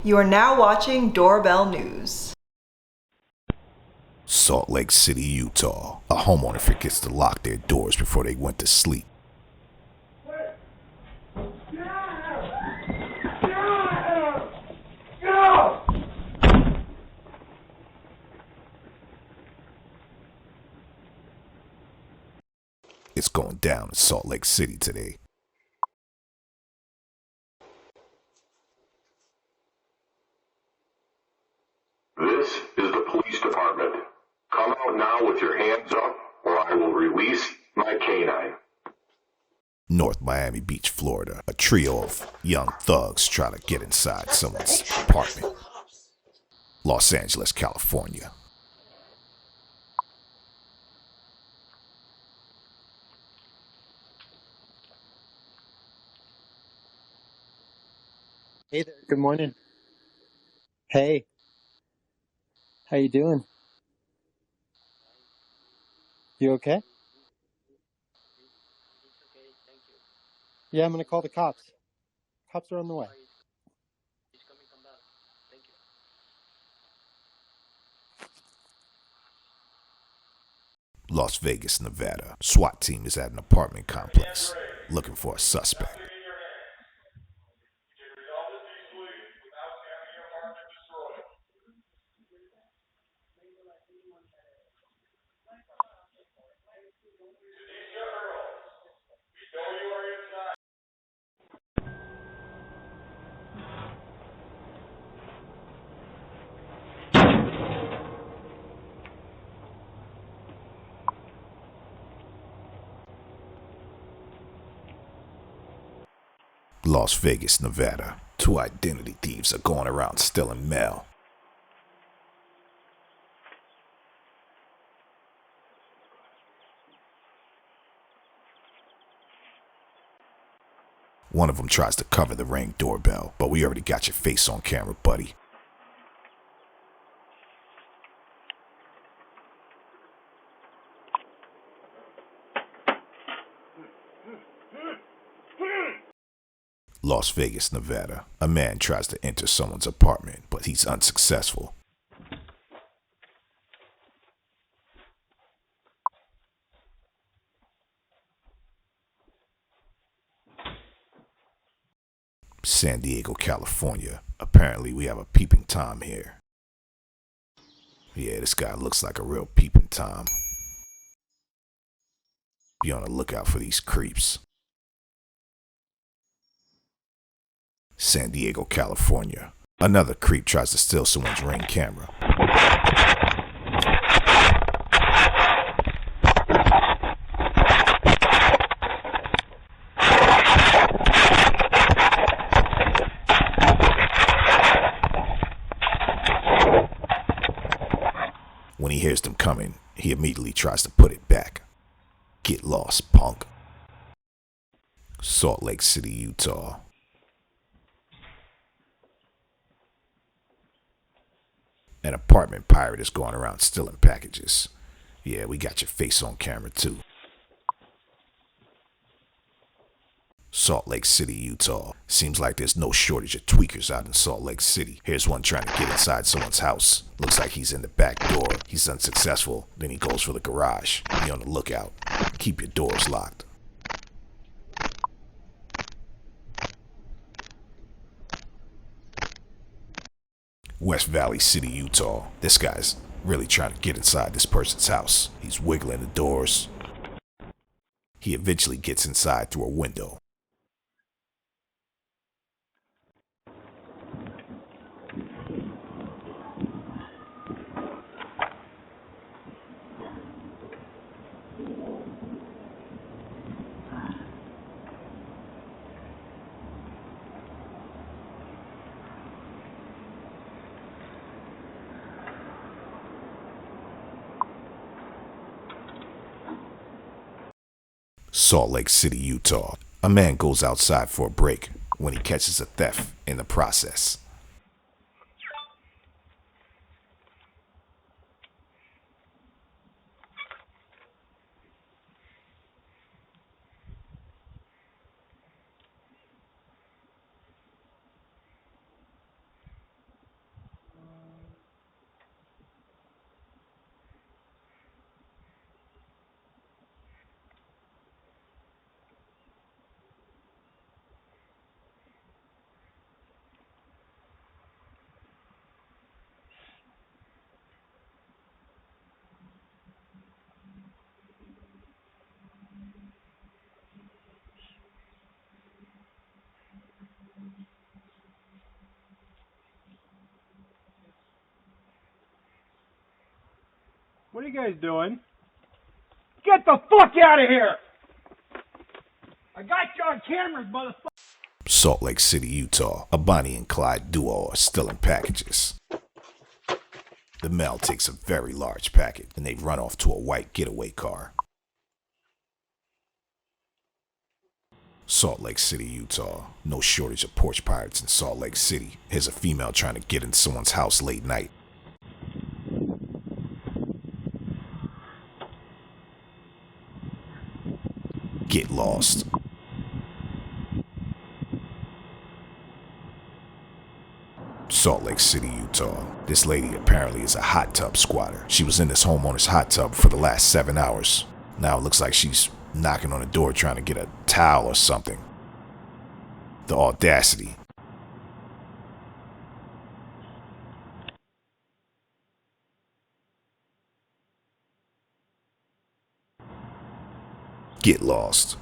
You are now watching Doorbell News. Salt Lake City, Utah. A homeowner forgets to lock their doors before they went to sleep. It's going down in Salt Lake City today. This is the police department. Come out now with your hands up, or I will release my canine. North Miami Beach, Florida. A trio of young thugs try to get inside someone's apartment. Los Angeles, California. Hey there, good morning. Hey, how you doing? You okay? Yeah, I'm gonna call the cops. Cops are on the way. Las Vegas, Nevada. SWAT team is at an apartment complex looking for a suspect. Las Vegas, Nevada. Two identity thieves are going around stealing mail. One of them tries to cover the Ring doorbell, but we already got your face on camera, buddy. Las Vegas, Nevada. A man tries to enter someone's apartment, but he's unsuccessful. San Diego, California. Apparently we have a peeping Tom here. Yeah, this guy looks like a real peeping Tom. Be on the lookout for these creeps. San Diego, California. Another creep tries to steal someone's Ring camera. When he hears them coming, he immediately tries to put it back. Get lost, punk. Salt Lake City, Utah. An apartment pirate is going around stealing packages. Yeah, we got your face on camera too. Salt Lake City, Utah. Seems like there's no shortage of tweakers out in Salt Lake City. Here's one trying to get inside someone's house. Looks like he's in the back door. He's unsuccessful. Then he goes for the garage. Be on the lookout. Keep your doors locked. West Valley City, Utah. This guy's really trying to get inside this person's house. He's wiggling the doors. He eventually gets inside through a window. Salt Lake City, Utah. A man goes outside for a break when he catches a theft in the process. What are you guys doing? Get the fuck out of here! I got you on cameras, motherfucker! Salt Lake City, Utah. A Bonnie and Clyde duo are stealing packages. The male takes a very large packet and they run off to a white getaway car. Salt Lake City, Utah. No shortage of porch pirates in Salt Lake City. Here's a female trying to get into someone's house late night. Get lost. Salt Lake City, Utah. This lady apparently is a hot tub squatter. She was in this homeowner's hot tub for the last 7 hours. Now it looks like she's knocking on the door trying to get a towel or something. The audacity. Get lost.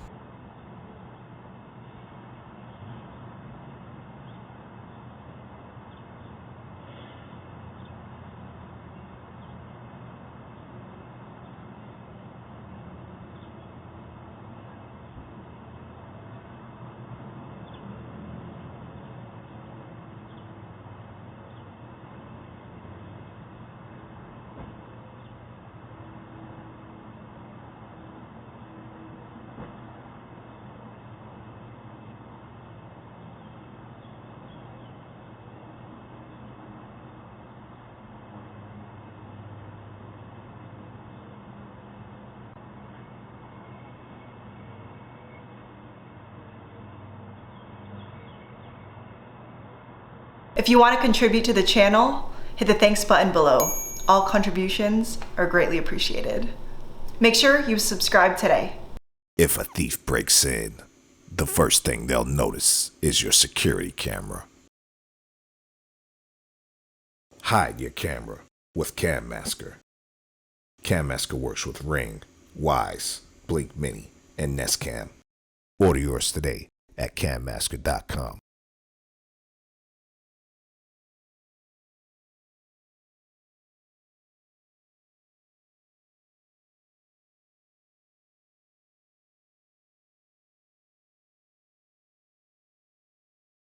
If you want to contribute to the channel, hit the thanks button below. All contributions are greatly appreciated. Make sure you subscribe today. If a thief breaks in, the first thing they'll notice is your security camera. Hide your camera with Cam Masker. Cam Masker works with Ring, Wise, Blink Mini, and Nest Cam. Order yours today at cammasker.com.